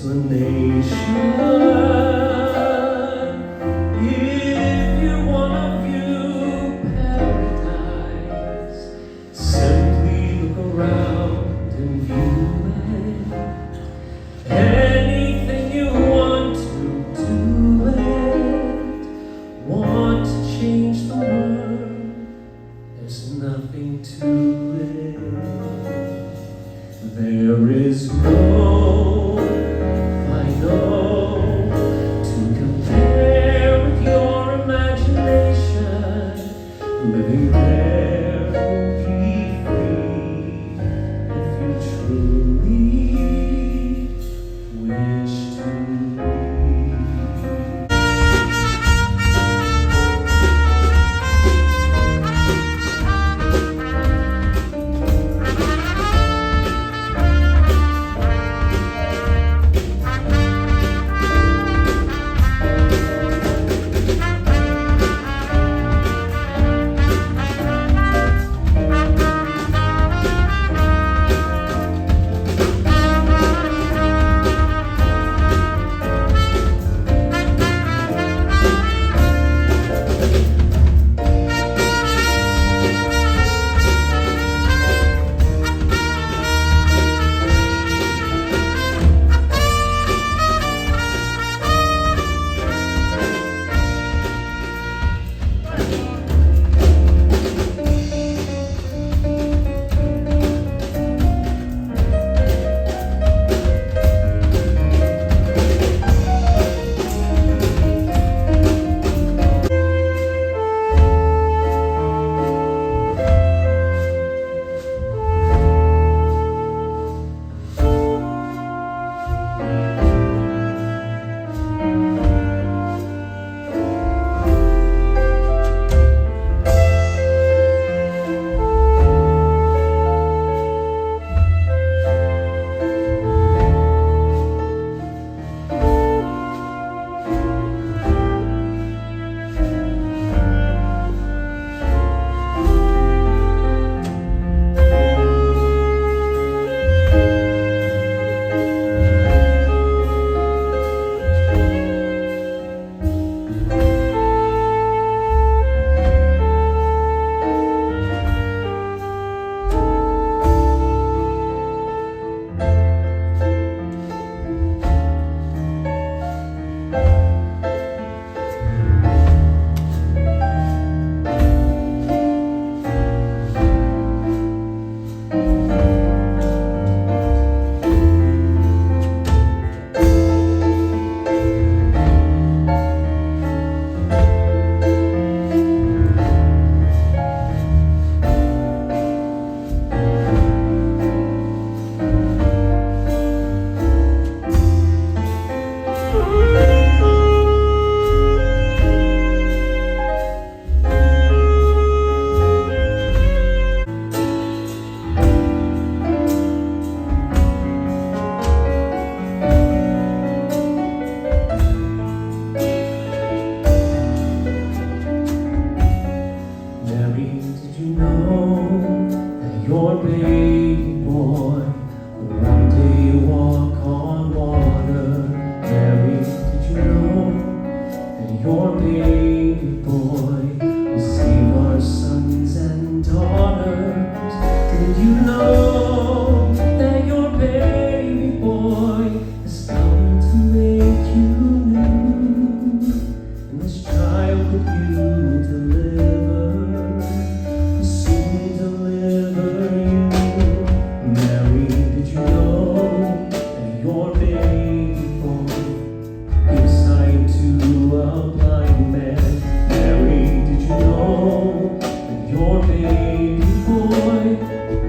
explanation. If you wanna view paradise, simply look around and view it. Anything you want to do it. Want to change the world, there's nothing to it. There is no living there will be free if you truly wish to be. Your baby boy will one day walk on water. Mary, did you know that your baby boy will save our sons and daughters? Did you know that your baby boy has come to make you new? And this child that you deliver will soon deliver. Mary, did you know that your baby boy gives sight to a blind man? Mary, did you know that your baby boy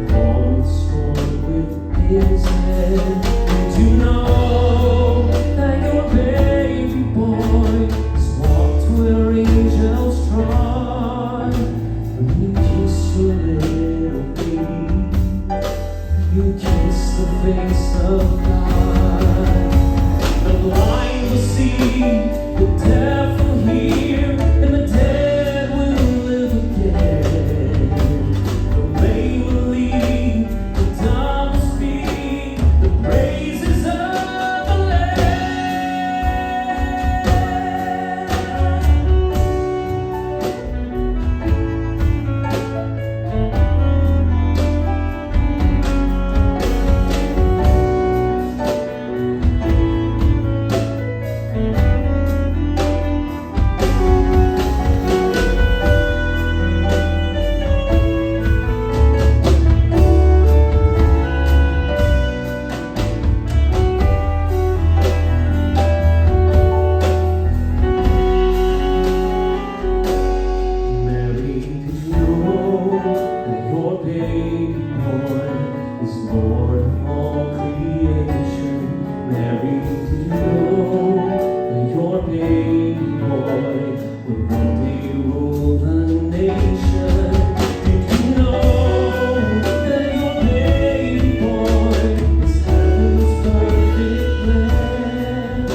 calmed the storm with his head? Did you know that your baby boy has walked where angels trod? When you kiss your little baby, you kiss the face of God. The blind will see, the deaf will hear, and the dead will live again. The lame will lead, the dumb will speak, the praises of the Lamb. Lord of all creation. Mary, did you know that your baby boy would one day rule the nation? Did you know that your baby boy is heaven's perfect lamb?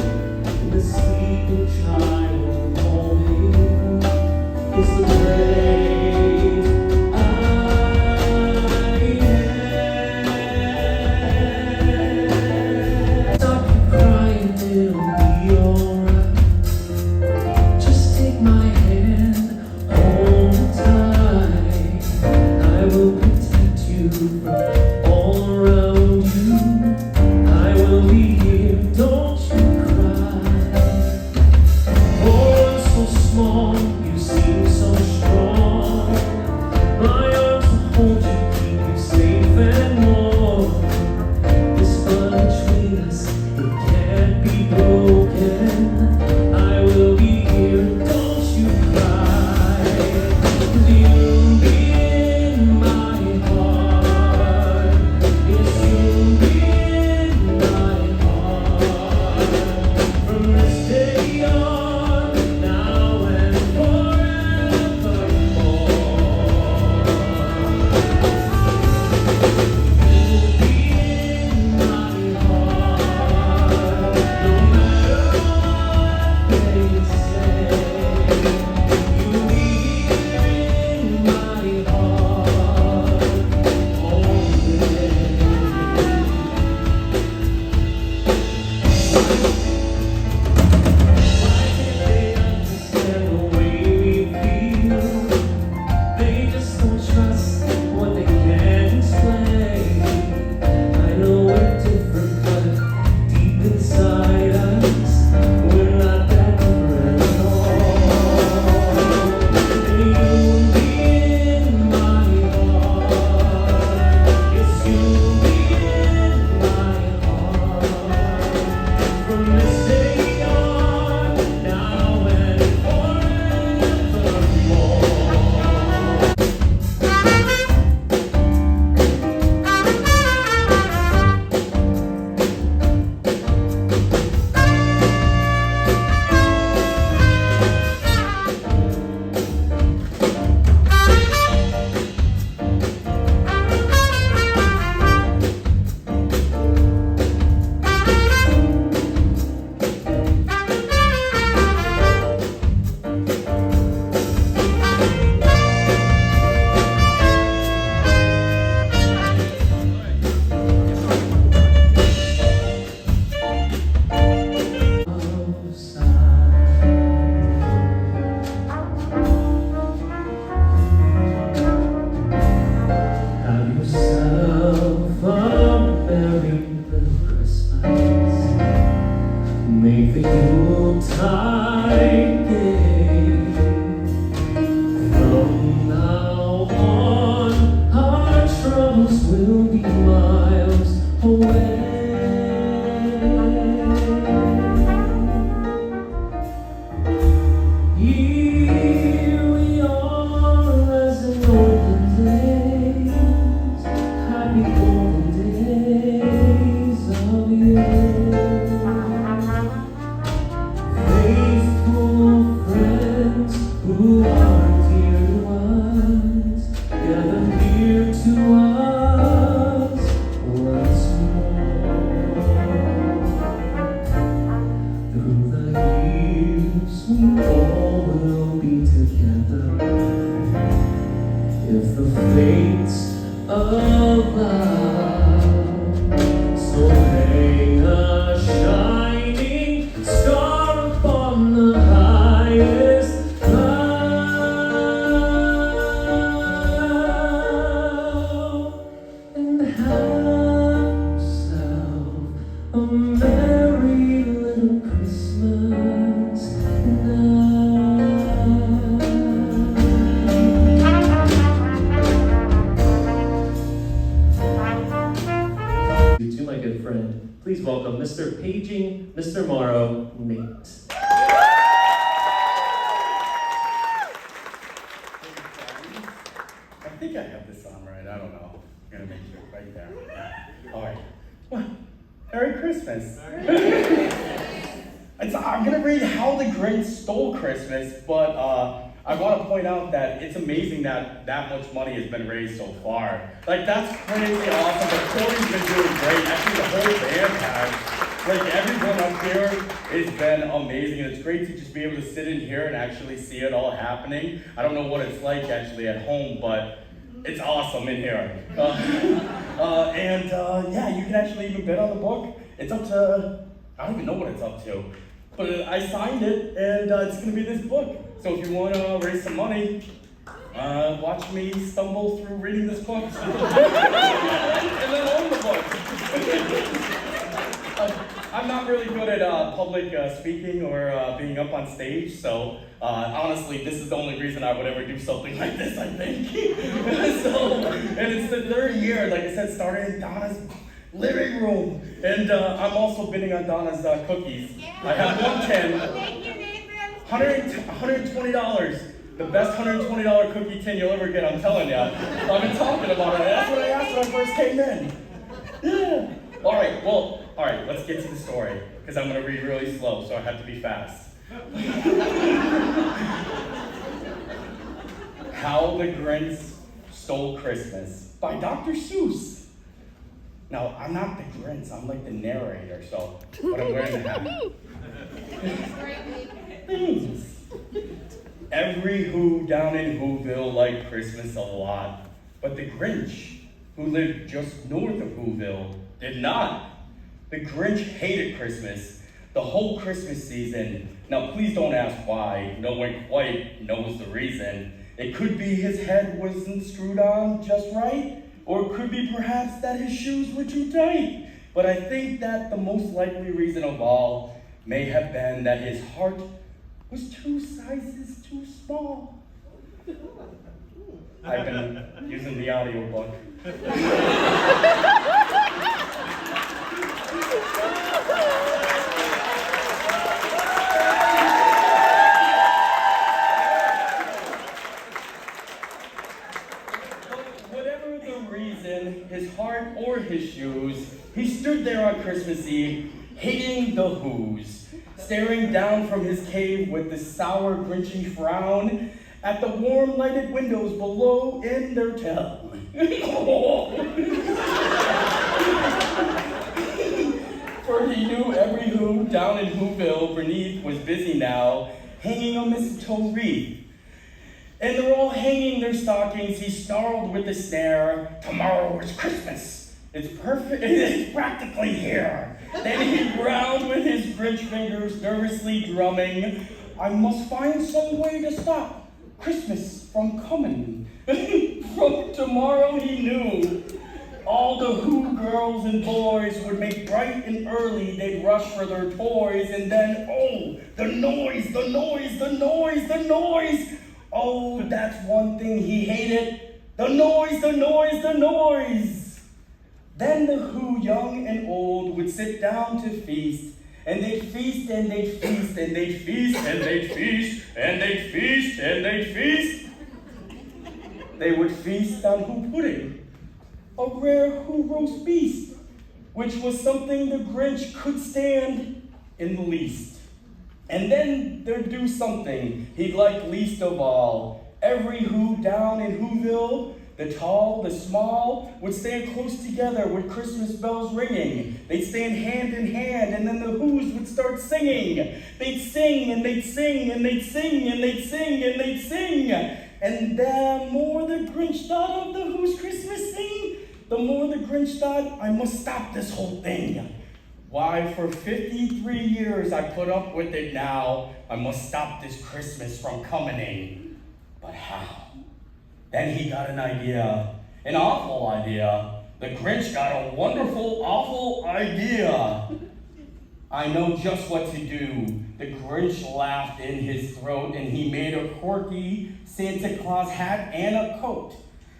And the sleeping child holding is the great I am. Stop crying, it'll be alright. Just take my hand, hold tight. I will protect you from all around you. I will be here, don't you cry. Oh, so small, you seem so strong. My arms will hold you, keep you safe and warm. This bond between us, it can't be broken. I will be here, don't you cry. 'Cause you'll be in my heart. Yes, you'll be in my heart. From this day on, now and forevermore. You'll be in my heart, no matter what they say. You'll be in my heart always. Why can't they understand the way we feel? They just don't trust what they can't explain. I know we're different, but deep inside us, we're not that different at all. And you'll be in my heart. Yes, you'll be in my heart. From this day on, now and forevermore. Have yourself a merry little Christmas. Make the Yuletide gay. From now on, our troubles will be miles away. Here we are as in olden days, happy golden days of yore. Faithful friends who are dear to us, gather near to us once more. Through the years we all will be together, if the fates allow. So hang a shining star upon the highest cloud, and have yourself a merry little Christmas to my good friend, please welcome Mr. Paging, Mr. Morrow, Nate. I think I have this on right. I don't know. I'm gonna make sure right there. All Merry Christmas. I'm going to read How the Grinch Stole Christmas, but I want to point out that it's amazing that that much money has been raised so far. Like, that's crazy awesome, but Corey's been doing great. Actually, the whole band has. Like, everyone up here has been amazing, and it's great to just be able to sit in here and actually see it all happening. I don't know what it's like actually at home, but it's awesome in here. Yeah, you can actually even bid on the book. It's up to, I don't even know what it's up to, but I signed it, and it's going to be this book. So if you want to raise some money, watch me stumble through reading this book, and then own the book. I'm not really good at public speaking or being up on stage, so honestly, this is the only reason I would ever do something like this, I think. And it's the third year, like I said, started in Donna's living room. And I'm also bidding on Donna's cookies. Yeah. I have 110. Thank you, Nathan. $120. The best $120 cookie tin you'll ever get, I'm telling you. I've been talking about it. That's what I asked when I first came in. Yeah. All right, let's get to the story, because I'm going to read really slow, so I have to be fast. How the Grinch Stole Christmas by Dr. Seuss. Now, I'm not the Grinch, I'm like the narrator, so, but I'm wearing the hat. Thanks. Every Who down in Whoville liked Christmas a lot, but the Grinch, who lived just north of Whoville, did not. The Grinch hated Christmas, the whole Christmas season. Now, please don't ask why. No one quite knows the reason. It could be his head wasn't screwed on just right, or it could be perhaps that his shoes were too tight. But I think that the most likely reason of all may have been that his heart was 2 sizes too small. I've been using the audiobook. Whatever the reason, his heart or his shoes, he stood there on Christmas Eve, hating the Who's, staring down from his cave with the sour, grinchy frown at the warm, lighted windows below in their town. For he knew every Who down in Whoville beneath was busy now, hanging a mistletoe wreath. And they're all hanging their stockings. He snarled with a snare, "Tomorrow is Christmas. It's perfect. It's practically here." Then he growled with his Grinch fingers, nervously drumming, "I must find some way to stop Christmas from coming." From tomorrow he knew all the Who girls and boys would make bright and early. They'd rush for their toys, and then, oh, the noise, the noise, the noise, the noise. Oh, that's one thing he hated. The noise, the noise, the noise. Then the Who, young and old, would sit down to feast. And they'd feast, and they'd feast, and they'd feast, and they'd feast, and they'd feast, and they'd feast. They would feast on Who pudding, a rare Who roast beast, which was something the Grinch could stand in the least. And then there'd do something he'd like least of all. Every Who down in Whoville, the tall, the small, would stand close together with Christmas bells ringing. They'd stand hand in hand, and then the Who's would start singing. They'd sing, and they'd sing, and they'd sing, and they'd sing, and they'd sing. And the more the Grinch thought of the Who's Christmas sing, the more the Grinch thought, "I must stop this whole thing. Why, for 53 years I put up with it now. I must stop this Christmas from coming." But how? Then he got an idea, an awful idea. The Grinch got a wonderful, awful idea. "I know just what to do." The Grinch laughed in his throat, and he made a quirky Santa Claus hat and a coat.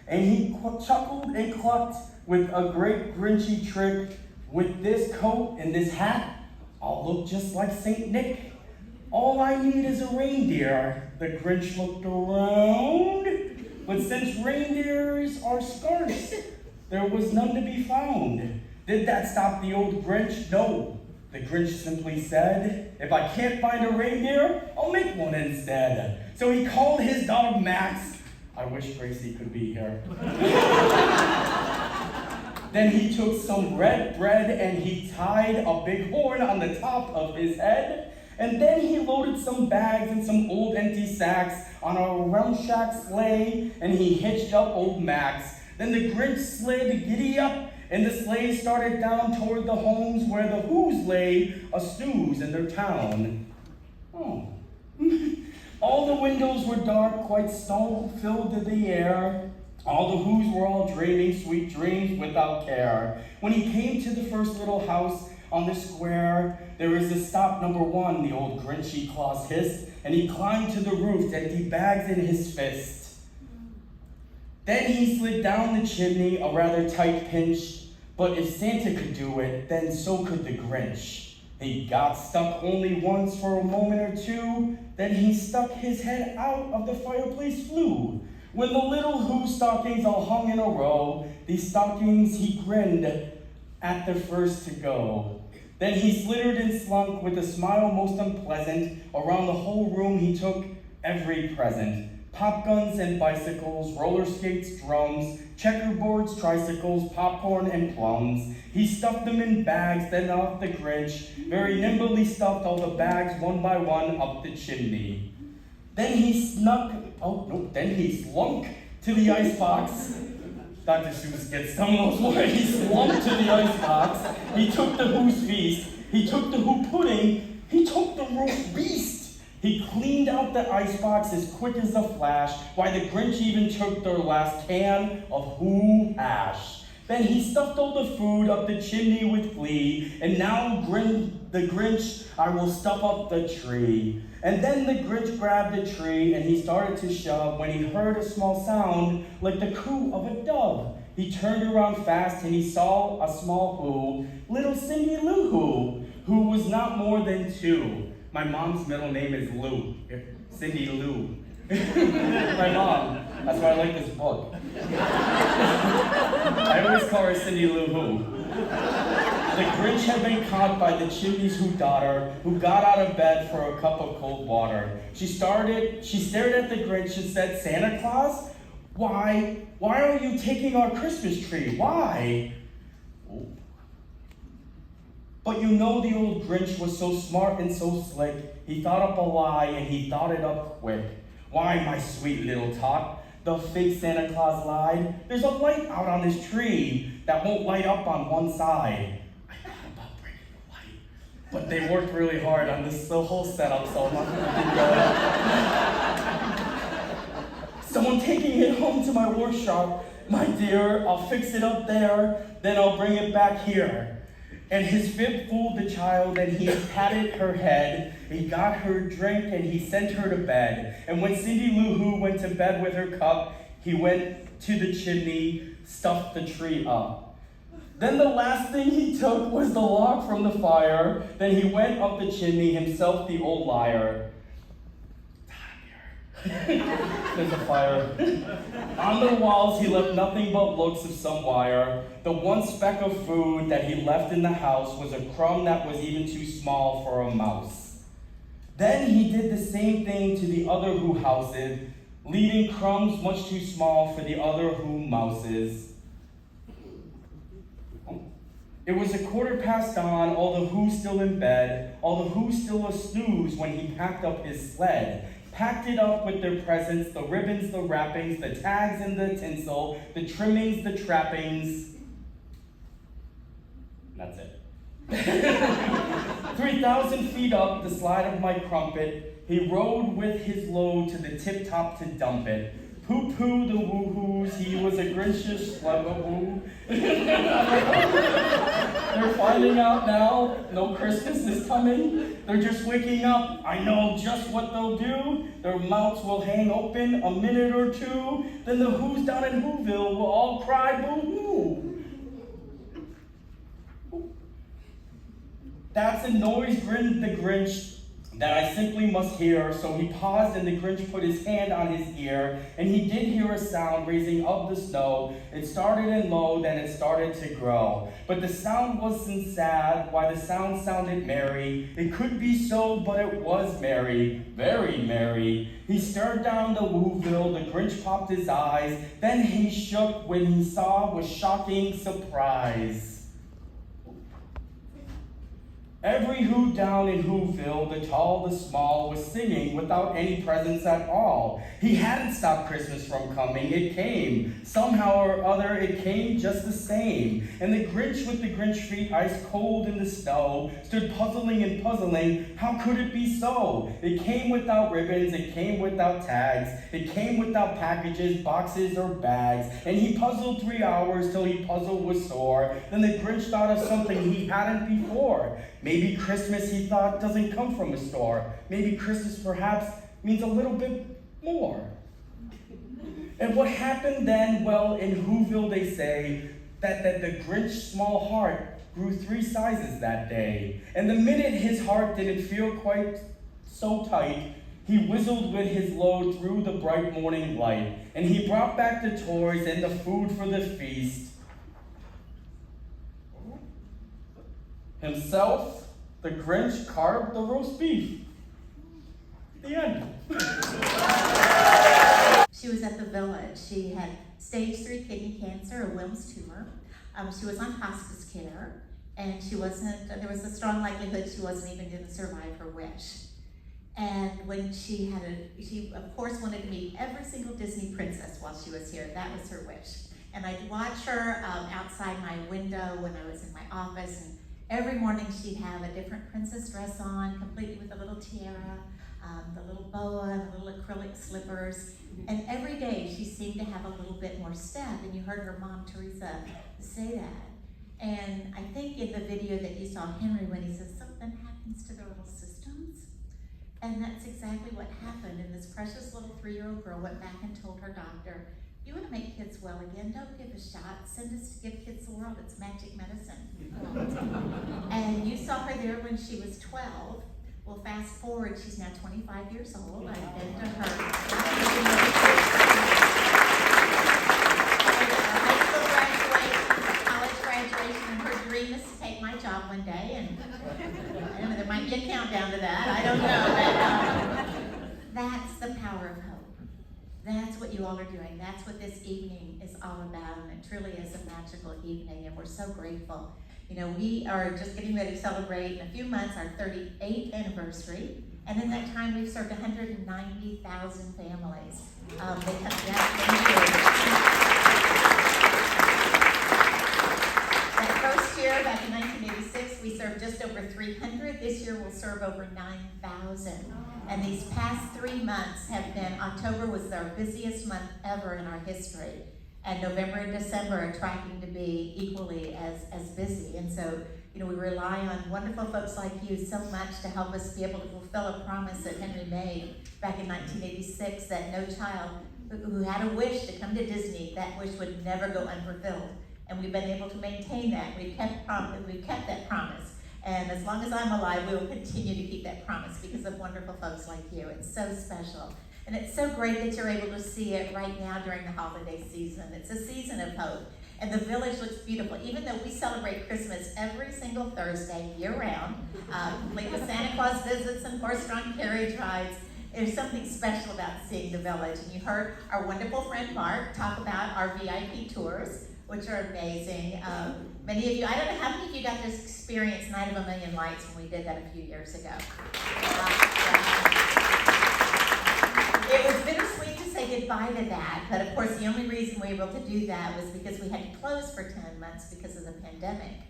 And he chuckled and clucked with a great Grinchy trick. "With this coat and this hat, I'll look just like Saint Nick. All I need is a reindeer." The Grinch looked around, but since reindeers are scarce, there was none to be found. Did that stop the old Grinch? No. The Grinch simply said, if I can't find a reindeer, I'll make one instead. So he called his dog Max. I wish Gracie could be here. Then he took some red bread and he tied a big horn on the top of his head. And then he loaded some bags and some old empty sacks on a ramshack sleigh and he hitched up old Max. Then the Grinch slid giddy up and the sleigh started down toward the homes where the Who's lay a snooze in their town. Oh. All the windows were dark, quite snow-filled in the air. All the Who's were all dreaming sweet dreams without care. When he came to the first little house on the square, there is a stop number one, the old Grinchy Claus hissed, and he climbed to the roof, empty bags in his fist. Then he slid down the chimney, a rather tight pinch, but if Santa could do it, then so could the Grinch. He got stuck only once for a moment or two, then he stuck his head out of the fireplace flue. When the little Who stockings all hung in a row, these stockings he grinned at the first to go. Then he slittered and slunk with a smile most unpleasant. Around the whole room he took every present. Pop guns and bicycles, roller skates, drums, checkerboards, tricycles, popcorn and plums. He stuffed them in bags, then off the Grinch. Very nimbly stuffed all the bags one by one up the chimney. Then he slunk to the icebox. Dr. Seuss gets some of those words. He slunk to the icebox. He took the Who's feast. He took the Who pudding. He took the roast beast. He cleaned out the icebox as quick as a flash. Why, the Grinch even took their last can of Who hash. Then he stuffed all the food up the chimney with glee. And now the Grinch, I will stuff up the tree. And then the Grinch grabbed a tree and he started to shove when he heard a small sound like the coo of a dove. He turned around fast and he saw a small Who, little Cindy Lou who was not more than 2. My mom's middle name is Lou, Cindy Lou. My mom, that's why I like this book. I always call her Cindy Lou Who. The Grinch had been caught by the chimney's Who daughter, who got out of bed for a cup of cold water. She stared at the Grinch and said, Santa Claus, why are you taking our Christmas tree? Why? Oh. But you know the old Grinch was so smart and so slick, he thought up a lie and he thought it up quick. Why, my sweet little tot, the fake Santa Claus lied. There's a light out on this tree that won't light up on one side. I thought about breaking the light, but they worked really hard on the whole setup, so I'm not gonna do that. So I'm taking it home to my workshop, my dear. I'll fix it up there, then I'll bring it back here. And his fib fooled the child, and he patted her head. He got her drink, and he sent her to bed. And when Cindy Lou Who went to bed with her cup, he went to the chimney, stuffed the tree up. Then the last thing he took was the log from the fire. Then he went up the chimney, himself the old liar. There's a fire. On the walls, he left nothing but looks of some wire. The one speck of food that he left in the house was a crumb that was even too small for a mouse. Then he did the same thing to the other Who houses, leaving crumbs much too small for the other Who mouses. It was 1:15 dawn, all the Who still in bed, all the Who still a snooze when he packed up his sled. Packed it up with their presents, the ribbons, the wrappings, the tags and the tinsel, the trimmings, the trappings. That's it. 3,000 feet up the slide of my crumpet, he rode with his load to the tip-top to dump it. Pooh-pooh the woo-hoos, he was a Grinchish slug-a-woo. They're finding out now, no Christmas is coming. They're just waking up. I know just what they'll do. Their mouths will hang open a minute or two. Then the Who's down in Whoville will all cry boo-hoo. That's a noise, grinned the Grinch. that I simply must hear. So he paused, and the Grinch put his hand on his ear, and he did hear a sound raising up the snow. It started in low, then it started to grow. But the sound wasn't sad, why the sound sounded merry. It could be so, but it was merry, very merry. He stared down the Whoville, the Grinch popped his eyes, then he shook when he saw with shocking surprise. Every Who down in Whoville, the tall, the small, was singing without any presents at all. He hadn't stopped Christmas from coming, it came. Somehow or other, it came just the same. And the Grinch with the Grinch feet ice cold in the snow stood puzzling and puzzling, how could it be so? It came without ribbons, it came without tags, it came without packages, boxes, or bags. And he puzzled 3 hours till he puzzled was sore. Then the Grinch thought of something he hadn't before. Maybe Christmas, he thought, doesn't come from a store. Maybe Christmas perhaps means a little bit more. And what happened then? Well, in Whoville they say that the Grinch's small heart grew 3 sizes that day. And the minute his heart didn't feel quite so tight, he whistled with his load through the bright morning light. And he brought back the toys and the food for the feast. Himself, the Grinch carved the roast beef. The end. She was at the village. She had stage 3 kidney cancer, a Wilms tumor. She was on hospice care, and there was a strong likelihood she wasn't even going to survive her wish. And when she of course wanted to meet every single Disney princess while she was here. That was her wish. And I'd watch her outside my window when I was in my office, and every morning she'd have a different princess dress on, completely with a little tiara, the little boa, the little acrylic slippers. And every day she seemed to have a little bit more step, and you heard her mom, Teresa, say that. And I think in the video that you saw Henry, when he says something happens to their little systems, and that's exactly what happened. And this precious little 3-year-old girl went back and told her doctor, you want to make kids well again, don't give a shot. Send us to give kids the world. It's magic medicine. And you saw her there when she was 12. Well, fast forward, she's now 25 years old. I've been to her high school graduation, college graduation, and her dream is to take my job one day. And I don't know, there might be a countdown to that. I don't know. But that's the power of hope. That's what you all are doing. That's what this evening is all about, and it truly is a magical evening, and we're so grateful. You know, we are just getting ready to celebrate in a few months our 38th anniversary, and in that time we've served 190,000 families. They come That first year, back in 1986, we served just over 300. This year we'll serve over 9,000. And these past 3 months have been, October was our busiest month ever in our history. And November and December are tracking to be equally as busy. And so, you know, we rely on wonderful folks like you so much to help us be able to fulfill a promise that Henry made back in 1986, that no child who had a wish to come to Disney, that wish would never go unfulfilled. And we've been able to maintain that. We've kept that promise. And as long as I'm alive, we will continue to keep that promise because of wonderful folks like you. It's so special. And it's so great that you're able to see it right now during the holiday season. It's a season of hope. And the village looks beautiful. Even though we celebrate Christmas every single Thursday, year-round, complete with Santa Claus visits and horse-drawn carriage rides, there's something special about seeing the village. And you heard our wonderful friend Mark talk about our VIP tours, which are amazing. Many of you, I don't know how many of you got to experience Night of a Million Lights when we did that a few years ago. It was bittersweet to say goodbye to that, but of course the only reason we were able to do that was because we had to close for 10 months because of the pandemic.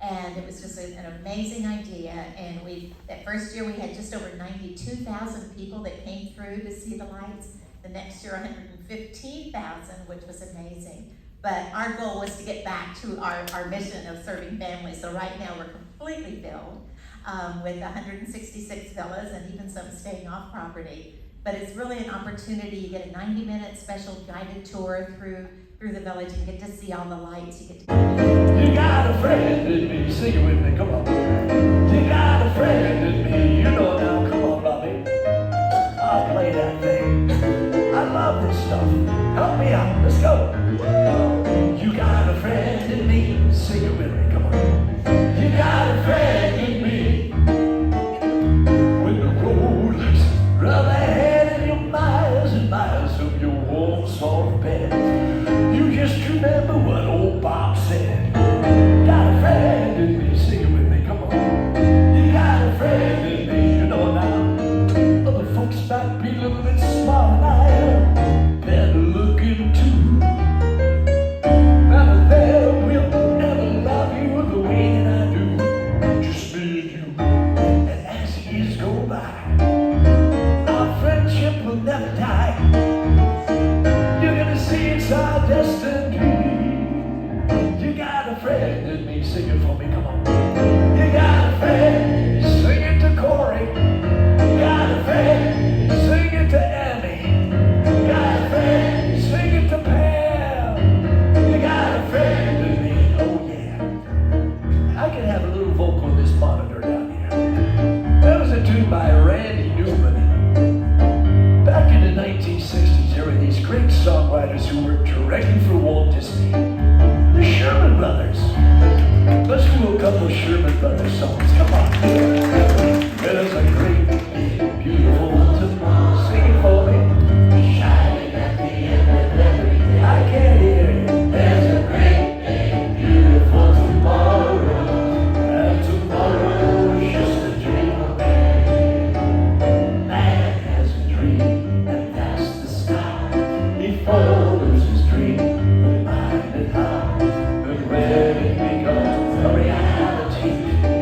And it was just an amazing idea, and that first year we had just over 92,000 people that came through to see the lights. The next year 115,000, which was amazing. But our goal was to get back to our mission of serving families. So right now we're completely filled with 166 villas and even some staying off property. But it's really an opportunity. You get a 90-minute special guided tour through the village. You get to see all the lights. You get to. You got a friend in me. Sing it with me. Come on. You got a friend in me. You know now. Come on. Come on. You got a friend, sing it to Corey. You got a friend, sing it to Emmy. You got a friend, sing it to Pam. You got a friend to me. Oh yeah. I can have a little vocal in this monitor down here. That was a tune by Randy Newman. Back in the 1960s, there were these great songwriters who worked directly for Walt Disney. The Sherman Brothers. Let's do a couple of Sherman Brothers songs. Come on. There's a great, big, beautiful tomorrow. Sing it for me. Shining at the end of every day. I can't hear you. There's a great, big, beautiful tomorrow. And tomorrow is just a dream away. Man has a dream, and that's the sky. He follows his dream, reminded how that when it becomes a reality,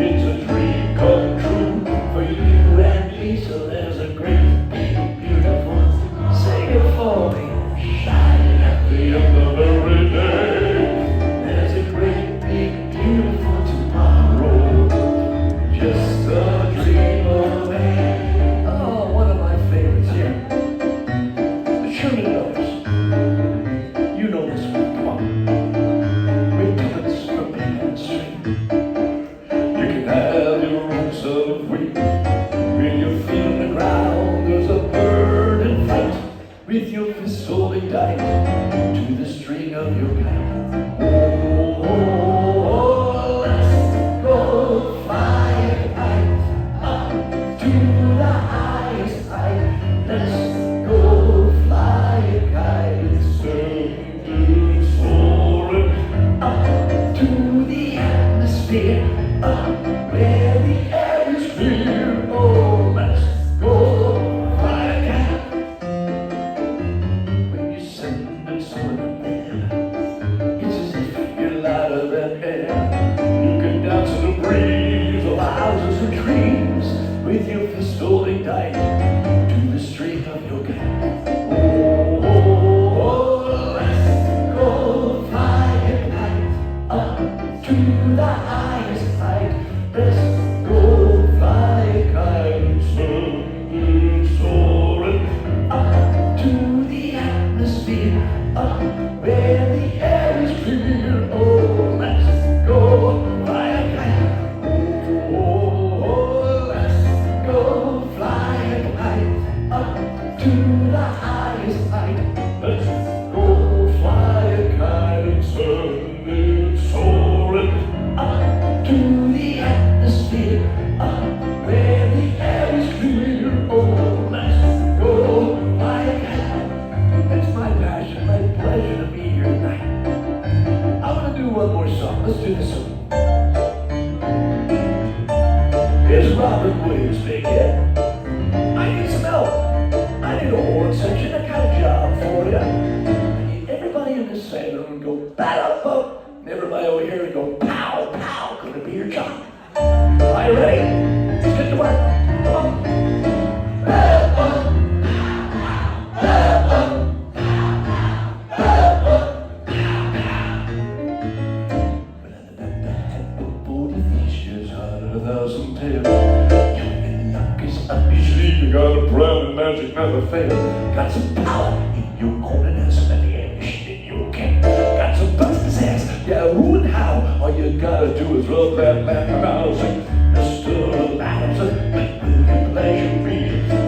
it's a dream come true for you and me. So there's a great, big, beautiful, sing it for me, shining at the end of every day. There's a great, big, beautiful tomorrow, just a dream away. Oh, one of my favorites here, the Sherman Brothers. You know this one, come on. Ridiculous from Main Street. You can have your own sort of wheat. When you feel the ground, there's a bird in flight. With your fist holding tight to the string of your kite. Oh, oh, oh, let's go fly a kite up to the highest height. Let's go fly a kite, soaring up to the atmosphere, up where the air is clear. Oh, let's go fly a kite. When you send it soaring up there, it's as if you're lighter than air. You can dance in the breeze of houses and trees with your fist holding tight to the string of your kite. Oh, oh, oh, let's go fly a kite up to the highest height. Let's go fly a kite, soaring up to the atmosphere, up where the air is clear. Oh, let's go fly a kite. Oh, oh, oh, let's go fly a kite up to the highest height. Let's go fly a kite and suddenly it's soaring up to the atmosphere, up where the air is clear. Oh, let's go fly a kite. It's my passion, my pleasure to be here tonight. I want to do one more song. Let's do this one. Here's Robin Williams, big hit. I need some help. I need a horn section. I got a job for you. I need everybody in this side room to go bat-up-up, and everybody over here to go pow, pow. Could it be your job? Are you ready? Let's get to work. Come on. Bat-up, bat-up, bat-up, but 40 years out of 1,000 tales. Your luck is up your sleeve. You got a plan and magic never fail. Got some power in your corner, and some ammunition in your camp. Got some busted ass. Yeah, who and how? All you gotta do is rub that man around. Say, Mr. Lancer, what will your pleasure be?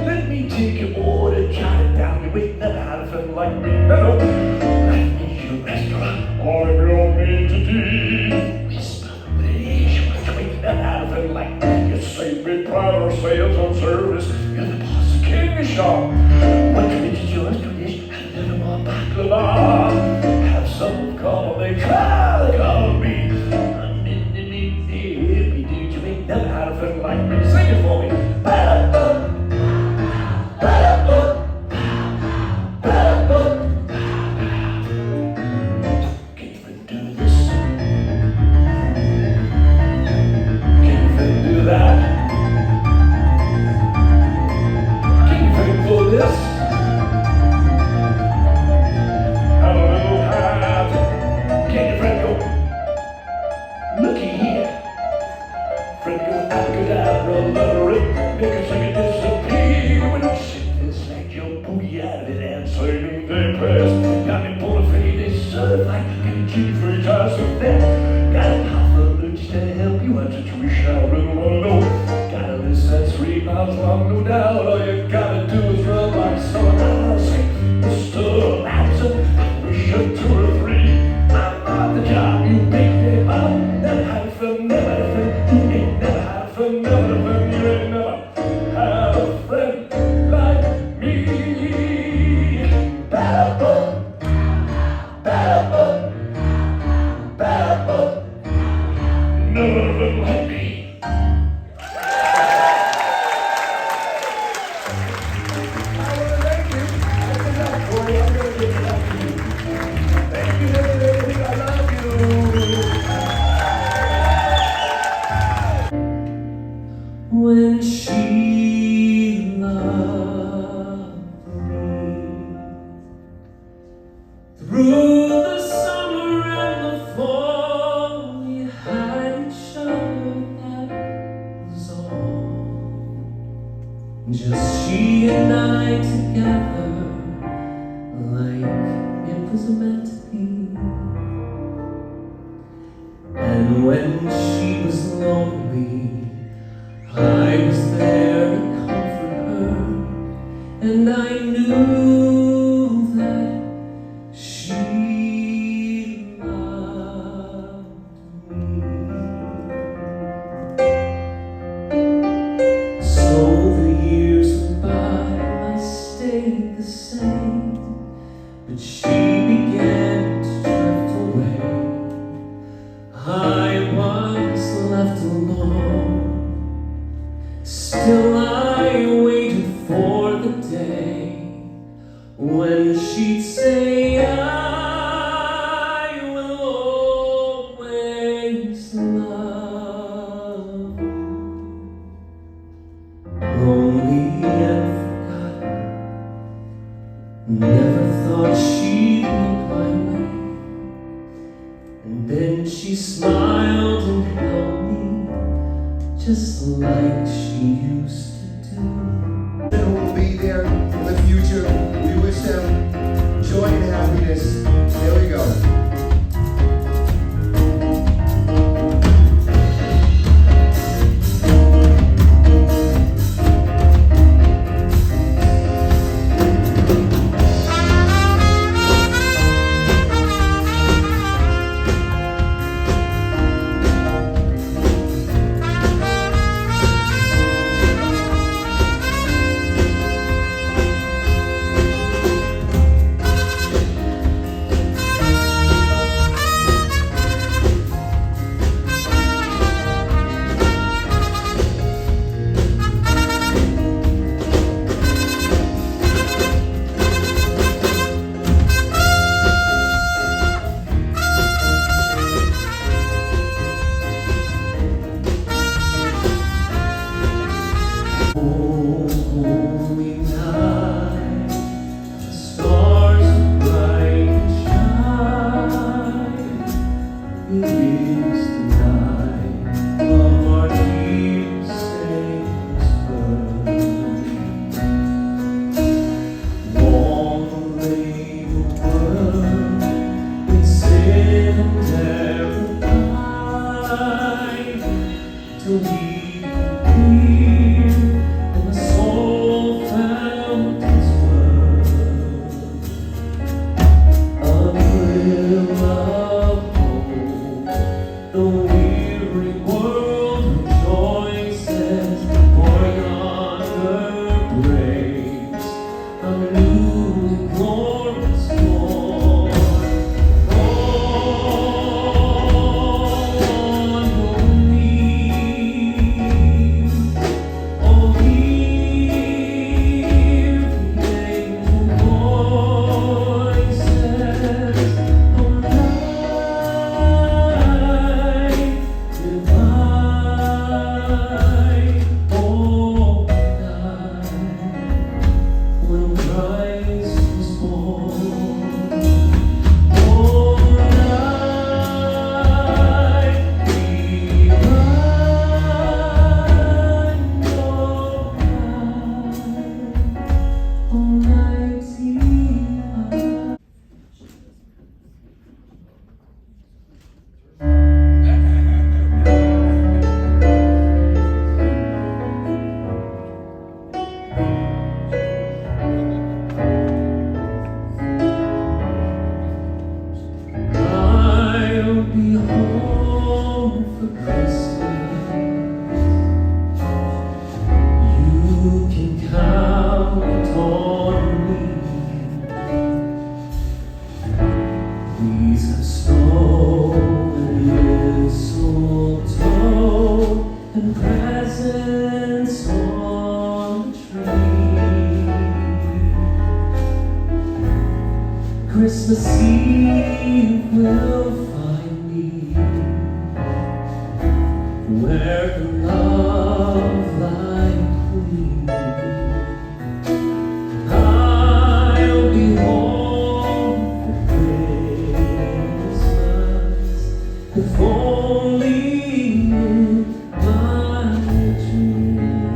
Let me take your order, jot it down. You ain't never had a friend like me. Hello, let me your restaurant. I'm your maitre d'. Whisper, what it is. You ain't never had a friend like me. You say big pride or sales on service. You're the boss of King Shop. What treat is yours to dish? A little more baklava. Have some call, they try to call me. Hippie dude, you ain't never had a friend like me. Sing it for me. Ba-da-ba, ba-da-ba, ba-da-ba. Can you even do this? Can you even do that? Can you even pull this? abracadabra, literate, make a second disappear. When I sit and snatch your booty out of it and sing their prayers. Got me full of faith, they serve like getting cheap for times of that. Got a half a lunch to help you out to wish out and run low. Got a list that's 3 miles long, no doubt. All you gotta do is run like someone else. Say, Mr. Matson, I wish you 2 or 3. I'm not the job, you big damn up. Never had a friend, never had a friend. You ain't never had a friend, never had a friend. You ain't never had a friend like me. Babble, babble, babble. None of them like me. I wanna thank you. That's enough, Corey. I'm gonna give it back to you. Thank you, baby. I love you. When she loved me through the summer and the fall, we had each other, that was all. Just she and I together, like it was meant to be. And when she was lonely, I was there to comfort her, and I knew that she loved me. So the years went by, I stayed the same, but she began to drift away. I was left alone. Still I waited for the day when she'd say, I will always love you. Lonely and forgotten, never thought she'd look my way. And then she smiled and held me just like she used to do. Who will be there in the future. We wish them joy and happiness. There we go. Holy night, the stars are bright and shine. It is the night of our dear Savior's birth. Long lay the world in sin and error died, till He appeared. And the soul found His word, a thrill of hope. The weary world rejoices, for yonder breaks a new and glorious morn. On your knees, and presents on the tree. Christmas Eve will find me where the love light gleams. I'll be home for Christmas, if only in my dreams.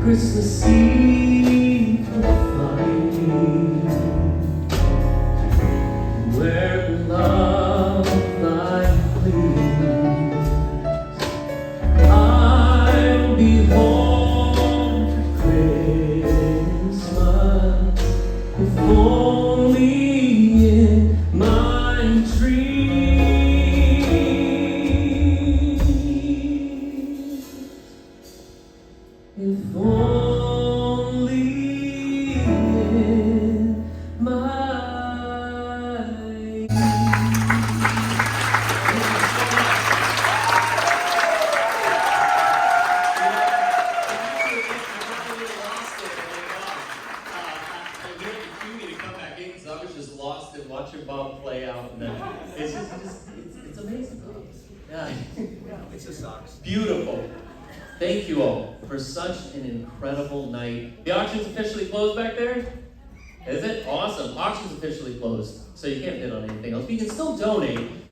Christmas Eve will find me where the love light gleams. I'll be home for Christmas, if only in my dreams. If only in my I was just lost in watching Bob play out, and then it's it's amazing. Yeah, It's a socks. beautiful. Thank you all for such an incredible night. The auction's officially closed back there? Is it? Awesome. Auction's officially closed, so you can't bid on anything else. But you can still donate.